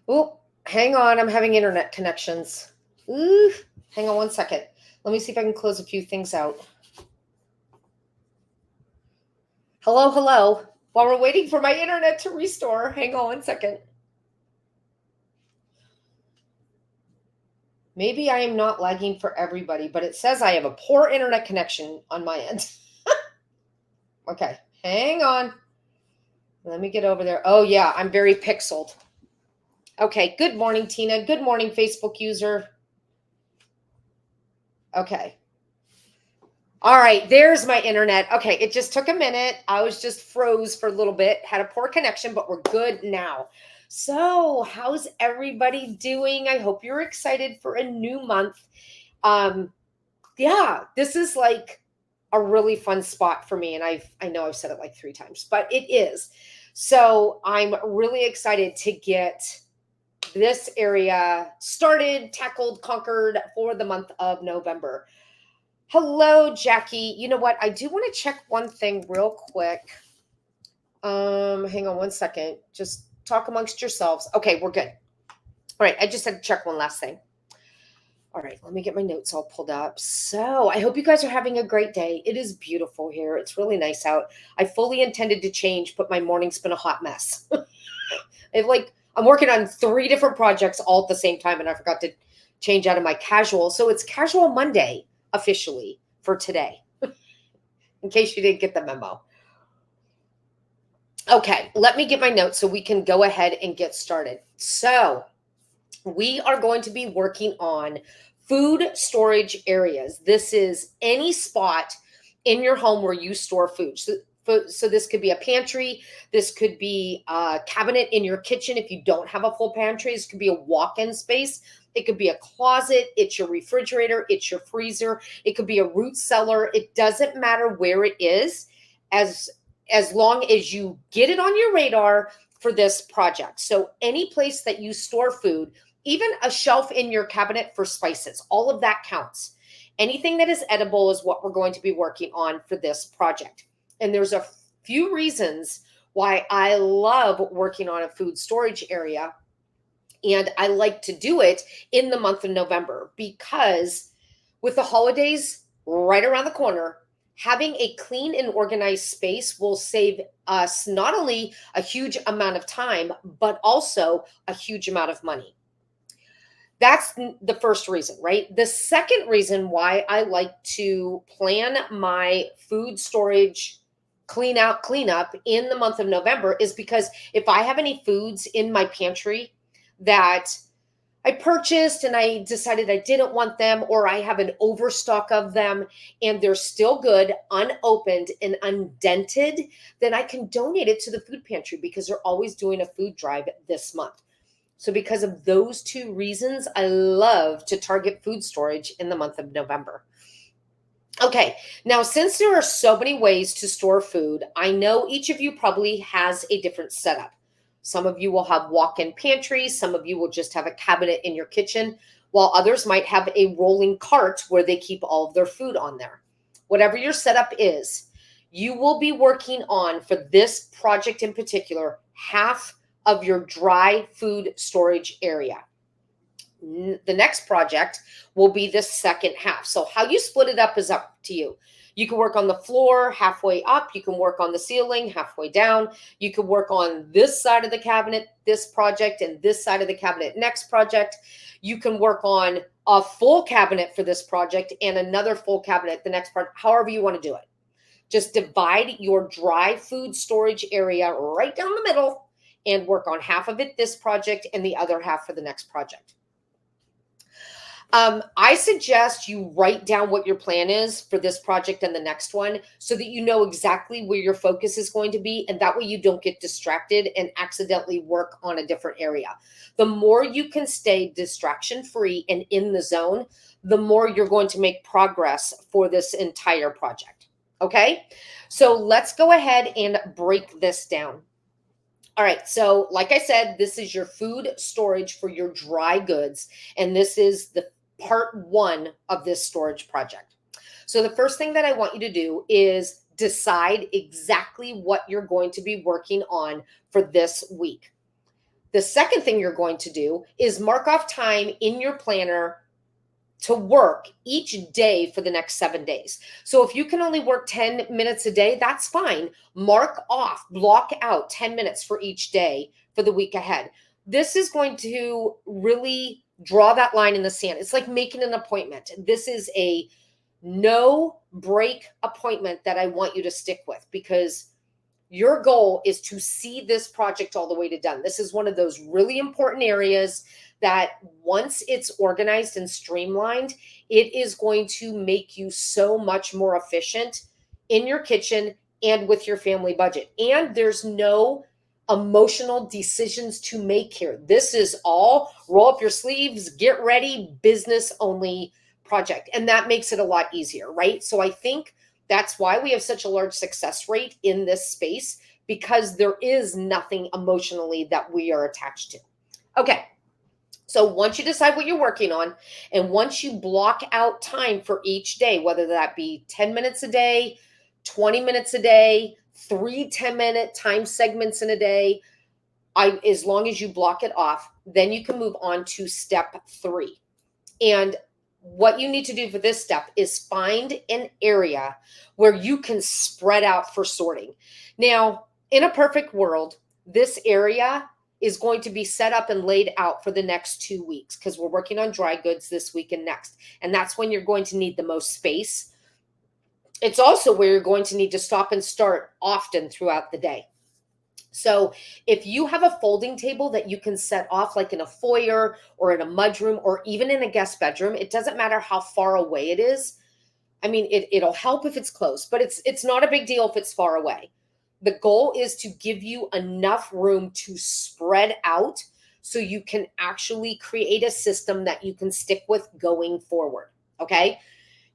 Oh, hang on. I'm having internet connections. Ooh, hang on one second. Let me see if I can close a few things out. Hello, hello. While we're waiting for my internet to restore, hang on one second. Maybe I am not lagging for everybody, but it says I have a poor internet connection on my end. Okay, hang on. Let me get over there. Oh, yeah, I'm very pixeled. Okay, good morning, Tina. Good morning, Facebook user. Okay. All right, there's my internet. Okay, it just took a minute. I was just froze for a little bit, had a poor connection, but we're good now. So, how's everybody doing? I hope you're excited for a new month. Um, yeah, this is like a really fun spot for me, and I know I've said it like 3 times, but it is. So, I'm really excited to get this area started, tackled, conquered for the month of November. Hello, Jackie. You know what? I do want to check one thing real quick. Hang on one second. Just talk amongst yourselves. Okay, we're good. All right, I just had to check one last thing. All right, let me get my notes all pulled up. So, I hope you guys are having a great day. It is beautiful here. It's really nice out. I fully intended to change, but my morning's been a hot mess. I'm working on 3 different projects all at the same time, and I forgot to change out of my casual. So it's Casual Monday officially for today, in case you didn't get the memo. Okay, let me get my notes so we can go ahead and get started. So, we are going to be working on food storage areas. This is any spot in your home where you store food. So this could be a pantry. This could be a cabinet in your kitchen if you don't have a full pantry. This could be a walk-in space. It could be a closet. It's your refrigerator. It's your freezer. It could be a root cellar. It doesn't matter where it is, as as long as you get it on your radar for this project. So any place that you store food, even a shelf in your cabinet for spices, all of that counts. Anything that is edible is what we're going to be working on for this project. And there's a few reasons why I love working on a food storage area. And I like to do it in the month of November because with the holidays right around the corner, having a clean and organized space will save us not only a huge amount of time, but also a huge amount of money. That's the first reason, right? The second reason why I like to plan my food storage cleanup in the month of November is because if I have any foods in my pantry that I purchased and I decided I didn't want them, or I have an overstock of them and they're still good, unopened and undented, then I can donate it to the food pantry because they're always doing a food drive this month. So, because of those 2 reasons, I love to target food storage in the month of November. Okay, now since there are so many ways to store food, I know each of you probably has a different setup. Some of you will have walk in pantries, some of you will just have a cabinet in your kitchen, while others might have a rolling cart where they keep all of their food on there. Whatever your setup is, you will be working on, for this project in particular, half of your dry food storage area. The next project will be the second half. So how you split it up is up to you. You can work on the floor halfway up. You can work on the ceiling halfway down. You can work on this side of the cabinet, this project, and this side of the cabinet, next project. You can work on a full cabinet for this project and another full cabinet the next part, however you want to do it. Just divide your dry food storage area right down the middle and work on half of it this project and the other half for the next project. I suggest you write down what your plan is for this project and the next one so that you know exactly where your focus is going to be. And that way you don't get distracted and accidentally work on a different area. The more you can stay distraction free and in the zone, the more you're going to make progress for this entire project. Okay, so let's go ahead and break this down. All right, so like I said, this is your food storage for your dry goods, and this is the part 1 of this storage project. So the first thing that I want you to do is decide exactly what you're going to be working on for this week. The second thing you're going to do is mark off time in your planner to work each day for the next 7 days. So if you can only work 10 minutes a day, that's fine. Mark off, block out 10 minutes for each day for the week ahead. This is going to really draw that line in the sand. It's like making an appointment. This is a no break appointment that I want you to stick with, because your goal is to see this project all the way to done. This is one of those really important areas that once it's organized and streamlined, it is going to make you so much more efficient in your kitchen and with your family budget. And there's no emotional decisions to make here. This is all roll up your sleeves, get ready, business only project. And that makes it a lot easier, right? So I think that's why we have such a large success rate in this space, because there is nothing emotionally that we are attached to. Okay. So once you decide what you're working on, and once you block out time for each day, whether that be 10 minutes a day, 20 minutes a day, 3 10-minute time segments in a day, as long as you block it off, then you can move on to step 3. And what you need to do for this step is find an area where you can spread out for sorting. Now, in a perfect world, this area is going to be set up and laid out for the next 2 weeks, because we're working on dry goods this week and next. And that's when you're going to need the most space. It's also where you're going to need to stop and start often throughout the day. So if you have a folding table that you can set off, like in a foyer or in a mudroom or even in a guest bedroom, it doesn't matter how far away it is. I mean, it'll help if it's close, but it's not a big deal if it's far away. The goal is to give you enough room to spread out so you can actually create a system that you can stick with going forward. Okay.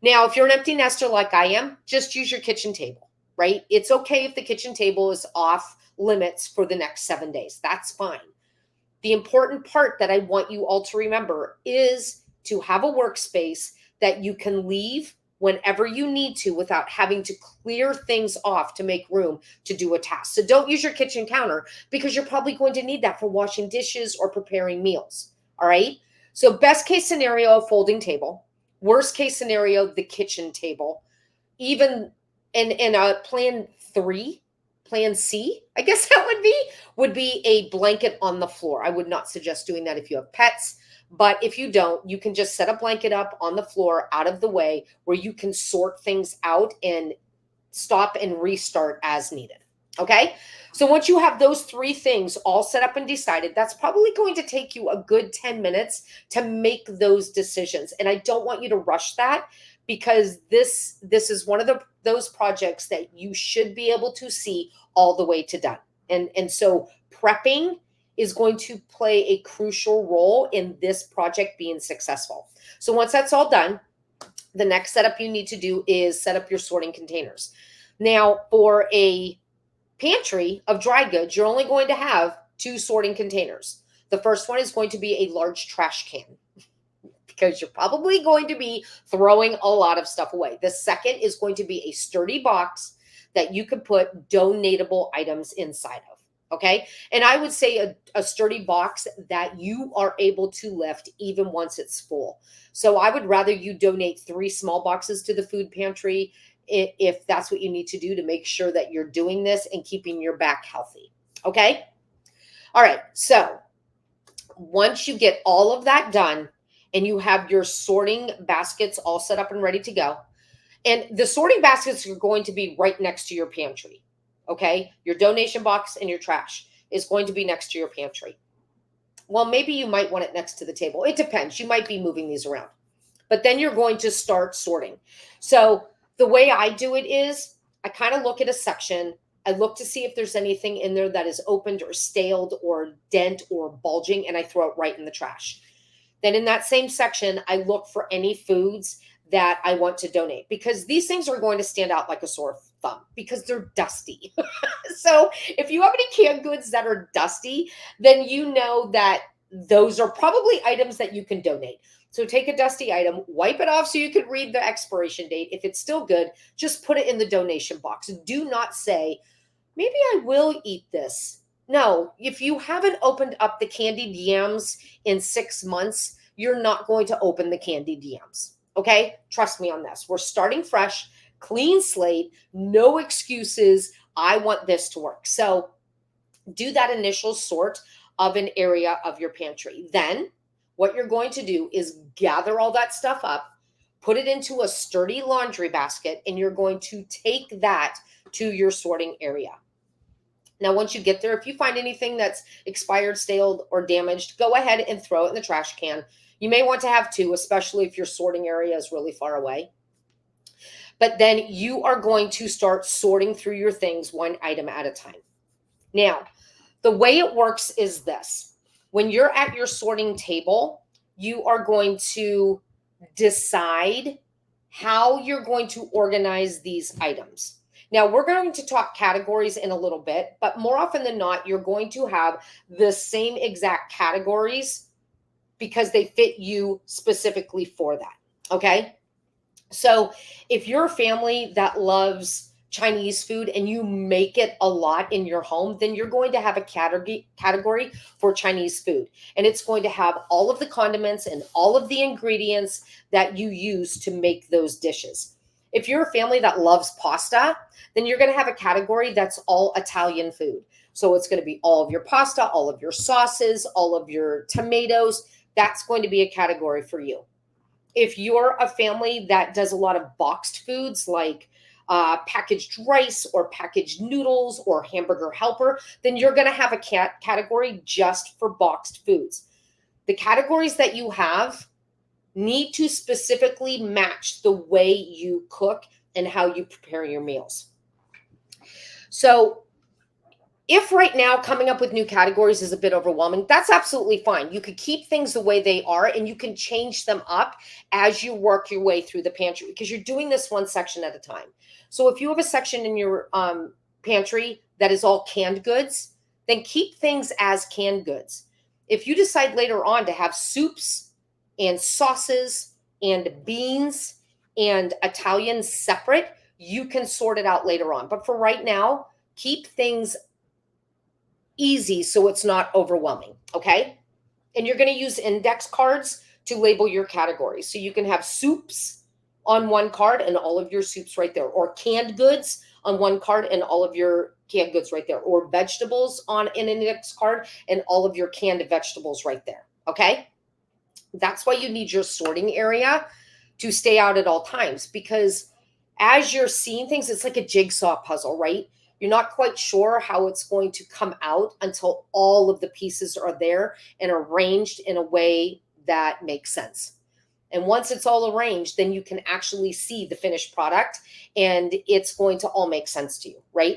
Now, if you're an empty nester like I am, just use your kitchen table, right? It's okay if the kitchen table is off limits for the next 7 days. That's fine. The important part that I want you all to remember is to have a workspace that you can leave whenever you need to without having to clear things off to make room to do a task. So don't use your kitchen counter, because you're probably going to need that for washing dishes or preparing meals. All right. So best case scenario, folding table. Worst case scenario, the kitchen table. Even in plan 3, plan C, I guess that would be a blanket on the floor. I would not suggest doing that if you have pets. But if you don't, you can just set a blanket up on the floor out of the way where you can sort things out and stop and restart as needed. Okay. So once you have those 3 things all set up and decided, that's probably going to take you a good 10 minutes to make those decisions. And I don't want you to rush that, because this is one of those projects that you should be able to see all the way to done. And so prepping is going to play a crucial role in this project being successful. So once that's all done, the next setup you need to do is set up your sorting containers. Now, for a pantry of dry goods, you're only going to have 2 sorting containers. The first one is going to be a large trash can, because you're probably going to be throwing a lot of stuff away. The second is going to be a sturdy box that you could put donatable items inside of. Okay. And I would say a sturdy box that you are able to lift even once it's full. So I would rather you donate 3 small boxes to the food pantry if that's what you need to do to make sure that you're doing this and keeping your back healthy. Okay. All right. So once you get all of that done and you have your sorting baskets all set up and ready to go, and the sorting baskets are going to be right next to your pantry. Okay. Your donation box and your trash is going to be next to your pantry. Well, maybe you might want it next to the table. It depends. You might be moving these around, but then you're going to start sorting. So the way I do it is I kind of look at a section. I look to see if there's anything in there that is opened or staled or dent or bulging, and I throw it right in the trash. Then in that same section, I look for any foods that I want to donate, because these things are going to stand out like a sore thumb because they're dusty. So if you have any canned goods that are dusty, then you know that those are probably items that you can donate. So take a dusty item, wipe it off so you can read the expiration date. If it's still good, just put it in the donation box. Do not say, maybe I will eat this No, if you haven't opened up the candied yams in 6 months, you're not going to open the candied yams. Okay? Trust me on this. We're starting fresh, clean slate, no excuses. I want this to work. So do that initial sort of an area of your pantry. Then what you're going to do is gather all that stuff up, put it into a sturdy laundry basket, and you're going to take that to your sorting area. Now, once you get there, if you find anything that's expired, stale, or damaged, go ahead and throw it in the trash can. You may want to have two, especially if your sorting area is really far away. But then you are going to start sorting through your things one item at a time. Now, the way it works is this. When you're at your sorting table, you are going to decide how you're going to organize these items. Now, we're going to talk categories in a little bit, but more often than not, you're going to have the same exact categories because they fit you specifically for that. Okay? So if you're a family that loves Chinese food and you make it a lot in your home, then you're going to have a category for Chinese food. And it's going to have all of the condiments and all of the ingredients that you use to make those dishes. If you're a family that loves pasta, then you're going to have a category that's all Italian food. So it's going to be all of your pasta, all of your sauces, all of your tomatoes. That's going to be a category for you. If you're a family that does a lot of boxed foods like packaged rice or packaged noodles or hamburger helper, then you're going to have a category just for boxed foods. The categories that you have need to specifically match the way you cook and how you prepare your meals. So if right now coming up with new categories is a bit overwhelming, that's absolutely fine. You could keep things the way they are and you can change them up as you work your way through the pantry because you're doing this one section at a time. So if you have a section in your pantry that is all canned goods, then keep things as canned goods. If you decide later on to have soups and sauces and beans and Italian separate, you can sort it out later on. But for right now, keep things easy so it's not overwhelming, okay? And you're going to use index cards to label your categories. So you can have soups on one card and all of your soups right there, or canned goods on one card and all of your canned goods right there, or vegetables on an index card and all of your canned vegetables right there, okay? That's why you need your sorting area to stay out at all times, because as you're seeing things, it's like a jigsaw puzzle, right? You're not quite sure how it's going to come out until all of the pieces are there and arranged in a way that makes sense. And once it's all arranged, then you can actually see the finished product and it's going to all make sense to you, right?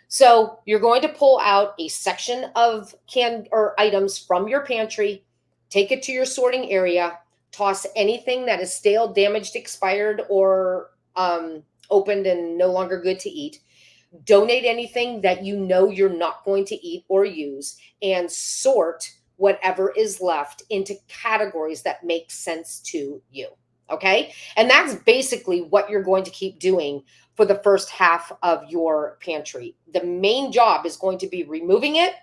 So you're going to pull out a section of canned or items from your pantry, take it to your sorting area, toss anything that is stale, damaged, expired, or opened and no longer good to eat. Donate anything that you know you're not going to eat or use, and sort whatever is left into categories that make sense to you. Okay? And that's basically what you're going to keep doing for the first half of your pantry. The main job is going to be removing it,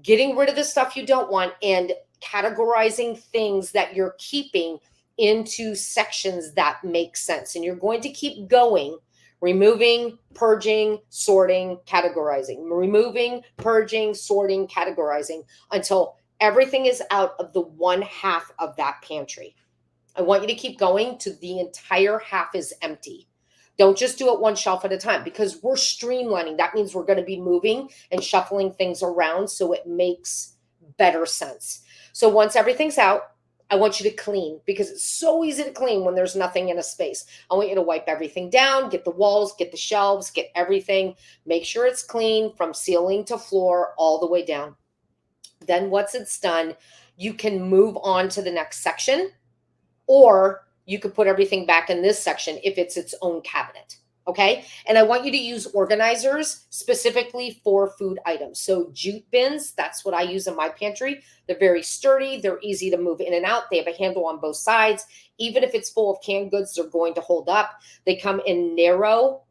getting rid of the stuff you don't want, and categorizing things that you're keeping into sections that make sense. And you're going to keep going, removing, purging, sorting, categorizing, removing, purging, sorting, categorizing until everything is out of the one half of that pantry. I want you to keep going to the entire half is empty. Don't just do it one shelf at a time because we're streamlining. That means we're going to be moving and shuffling things around so it makes better sense. So once everything's out, I want you to clean because it's so easy to clean when there's nothing in a space. I want you to wipe everything down, get the walls, get the shelves, get everything. Make sure it's clean from ceiling to floor all the way down. Then once it's done, you can move on to the next section, or you could put everything back in this section if it's its own cabinet. Okay. And I want you to use organizers specifically for food items. So jute bins, that's what I use in my pantry. They're very sturdy. They're easy to move in and out. They have a handle on both sides. Even if it's full of canned goods, they're going to hold up. They come in narrow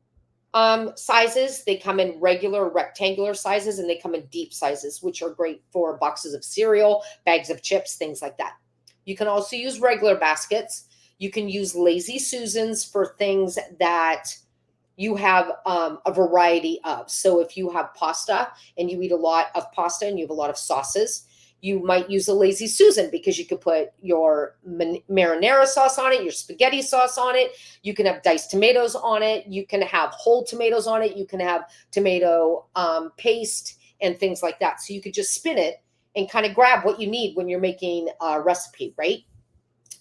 Sizes. They come in regular rectangular sizes, and they come in deep sizes, which are great for boxes of cereal, bags of chips, things like that. You can also use regular baskets. You can use Lazy Susans for things that you have a variety of. So if you have pasta and you eat a lot of pasta and you have a lot of sauces, you might use a Lazy Susan because you could put your marinara sauce on it, your spaghetti sauce on it. You can have diced tomatoes on it. You can have whole tomatoes on it. You can have tomato paste and things like that. So you could just spin it and kind of grab what you need when you're making a recipe, right?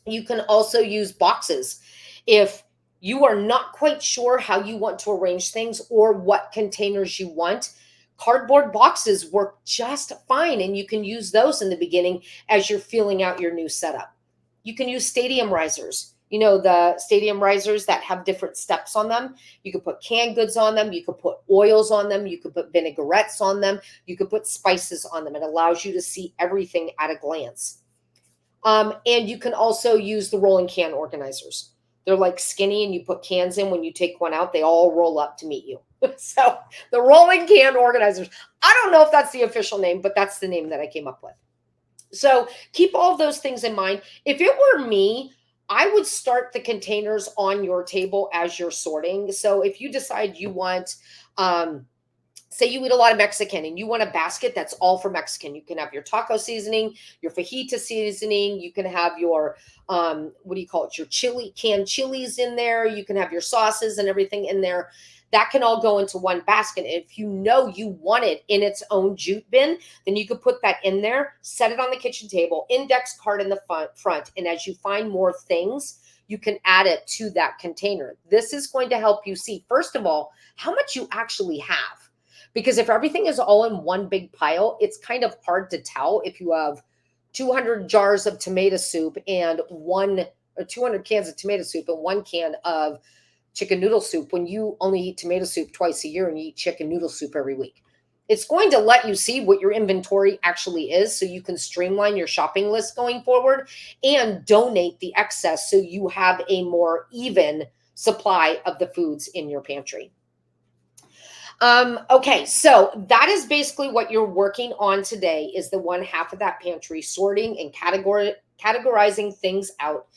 You can also use boxes. If you are not quite sure how you want to arrange things or what containers you want, cardboard boxes work just fine, and you can use those in the beginning as you're feeling out your new setup. You can use stadium risers. You know, the stadium risers that have different steps on them. You could put canned goods on them. You could put oils on them. You could put vinaigrettes on them. You could put spices on them. It allows you to see everything at a glance. And you can also use the rolling can organizers. They're like skinny, and you put cans in. When you take one out, they all roll up to meet you. So the rolling can organizers. I don't know if that's the official name, but that's the name that I came up with. So keep all of those things in mind. If it were me, I would start the containers on your table as you're sorting. So if you decide you want, say you eat a lot of Mexican and you want a basket that's all for Mexican. You can have your taco seasoning, your fajita seasoning. You can have your, what do you call it? Your canned chilies in there. You can have your sauces and everything in there. That can all go into one basket. If you know you want it in its own jute bin, then you could put that in there, set it on the kitchen table, index card in the front. And as you find more things, you can add it to that container. This is going to help you see, first of all, how much you actually have. Because if everything is all in one big pile, it's kind of hard to tell if you have 200 jars of tomato soup and 200 cans of tomato soup and 1 can of chicken noodle soup when you only eat tomato soup twice a year and you eat chicken noodle soup every week. It's going to let you see what your inventory actually is so you can streamline your shopping list going forward and donate the excess so you have a more even supply of the foods in your pantry. Okay, so that is basically what you're working on today is the one half of that pantry, sorting and categorizing things out.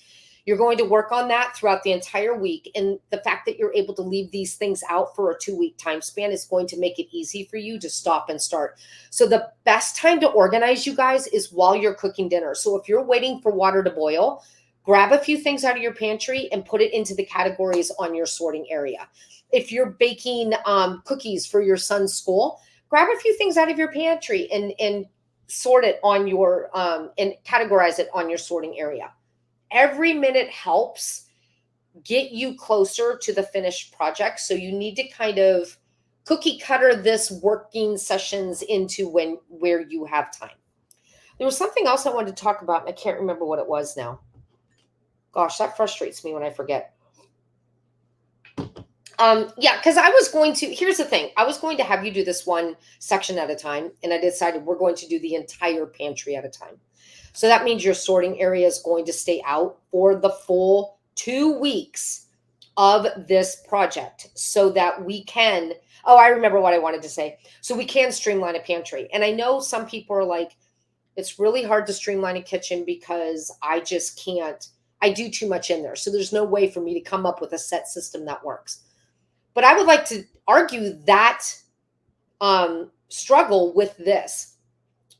You're going to work on that throughout the entire week. And the fact that you're able to leave these things out for a 2-week time span is going to make it easy for you to stop and start. So the best time to organize, you guys, is while you're cooking dinner. So if you're waiting for water to boil, grab a few things out of your pantry and put it into the categories on your sorting area. If you're baking cookies for your son's school, grab a few things out of your pantry and sort it on your and categorize it on your sorting area. Every minute helps get you closer to the finished project. So you need to kind of cookie cutter this working sessions into where you have time. There was something else I wanted to talk about, and I can't remember what it was now. Gosh, that frustrates me when I forget. Yeah, because here's the thing. I was going to have you do this one section at a time, and I decided we're going to do the entire pantry at a time. So that means your sorting area is going to stay out for the full 2 weeks of this project so that we can, I remember what I wanted to say. So we can streamline a pantry. And I know some people are like, it's really hard to streamline a kitchen because I just can't, I do too much in there. So there's no way for me to come up with a set system that works. But I would like to argue that struggle with this.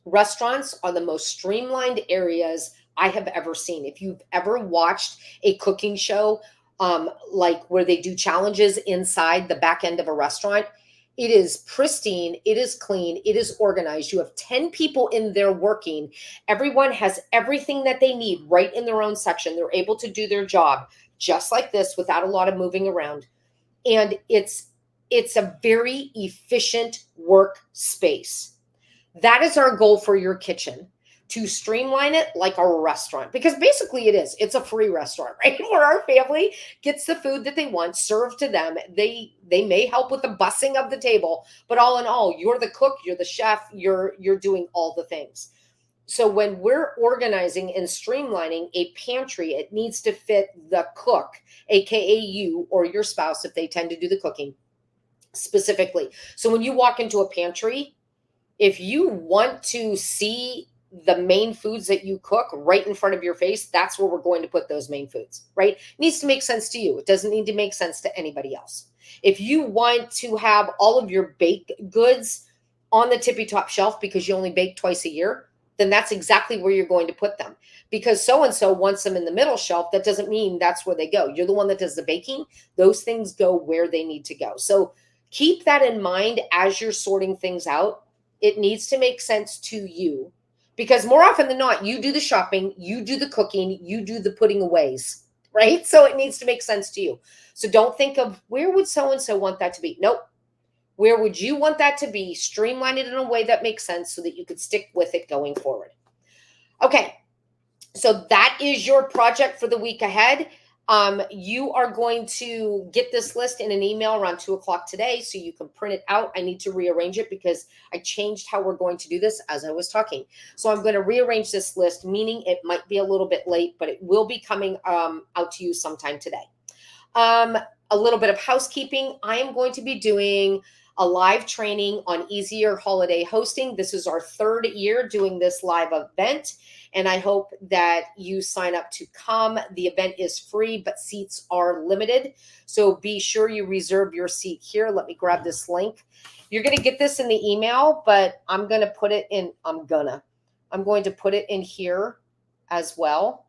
Restaurants are the most streamlined areas I have ever seen. If you've ever watched a cooking show, like where they do challenges inside the back end of a restaurant, it is pristine, it is clean, it is organized. You have 10 people in there working. Everyone has everything that they need right in their own section. They're able to do their job just like this without a lot of moving around. And it's a very efficient workspace. That is our goal for your kitchen, to streamline it like a restaurant, because basically it is. It's a free restaurant, right? Where our family gets the food that they want served to them. They may help with the bussing of the table, but all in all, you're the cook, you're the chef, you're doing all the things. So when we're organizing and streamlining a pantry, it needs to fit the cook, aka you or your spouse if they tend to do the cooking. specifically. So when you walk into a pantry, if you want to see the main foods that you cook right in front of your face, that's where we're going to put those main foods, right? It needs to make sense to you. It doesn't need to make sense to anybody else. If you want to have all of your baked goods on the tippy top shelf because you only bake twice a year, then that's exactly where you're going to put them. Because so and so wants them in the middle shelf, that doesn't mean that's where they go. You're the one that does the baking. Those things go where they need to go. So keep that in mind as you're sorting things out. It needs to make sense to you, because more often than not, you do the shopping, you do the cooking, you do the putting aways, right? So it needs to make sense to you. So don't think of where would so and so want that to be. Nope. Where would you want that to be? Streamline it in a way that makes sense so that you could stick with it going forward. Okay. So that is your project for the week ahead. You are going to get this list in an email around 2:00 today so you can print it out. I need to rearrange it because I changed how we're going to do this as I was talking. So I'm going to rearrange this list, meaning it might be a little bit late, but it will be coming out to you sometime today. A little bit of housekeeping. I am going to be doing a live training on easier holiday hosting. This is our 3rd year doing this live event, and I hope that you sign up to come. The event is free, but seats are limited. So be sure you reserve your seat here. Let me grab this link. You're going to get this in the email, but I'm going to put it in, I'm going to put it in here as well.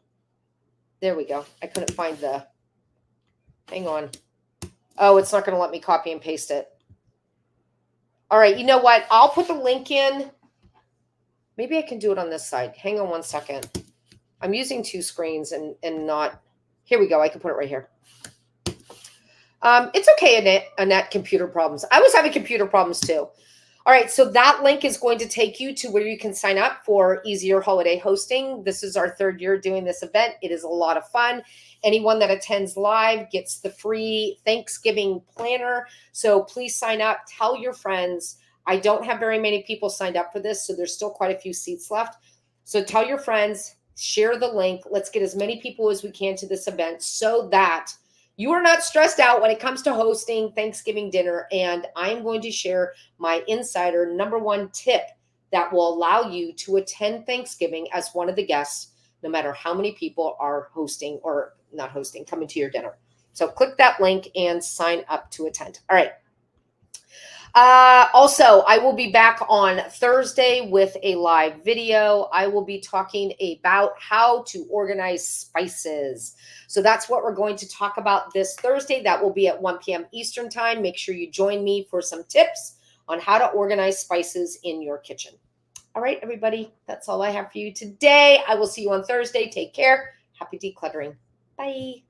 There we go. I couldn't find the, hang on. Oh, it's not going to let me copy and paste it. All right, you know what? I'll put the link in. Maybe I can do it on this side. Hang on one second. I'm using 2 screens and not. Here we go. I can put it right here. It's okay, Annette, computer problems. I was having computer problems too. All right, so that link is going to take you to where you can sign up for easier holiday hosting. This is our 3rd year doing this event. It is a lot of fun. Anyone that attends live gets the free Thanksgiving planner. So please sign up. Tell your friends. I don't have very many people signed up for this, so there's still quite a few seats left. So tell your friends, share the link. Let's get as many people as we can to this event so that you are not stressed out when it comes to hosting Thanksgiving dinner. And I'm going to share my insider #1 tip that will allow you to attend Thanksgiving as one of the guests, no matter how many people are hosting or not hosting, coming to your dinner. So click that link and sign up to attend. All right. Also, I will be back on Thursday with a live video. I will be talking about how to organize spices. So that's what we're going to talk about this Thursday. That will be at 1 p.m. Eastern time. Make sure you join me for some tips on how to organize spices in your kitchen. All right, everybody, that's all I have for you today. I will see you on Thursday. Take care. Happy decluttering. Bye.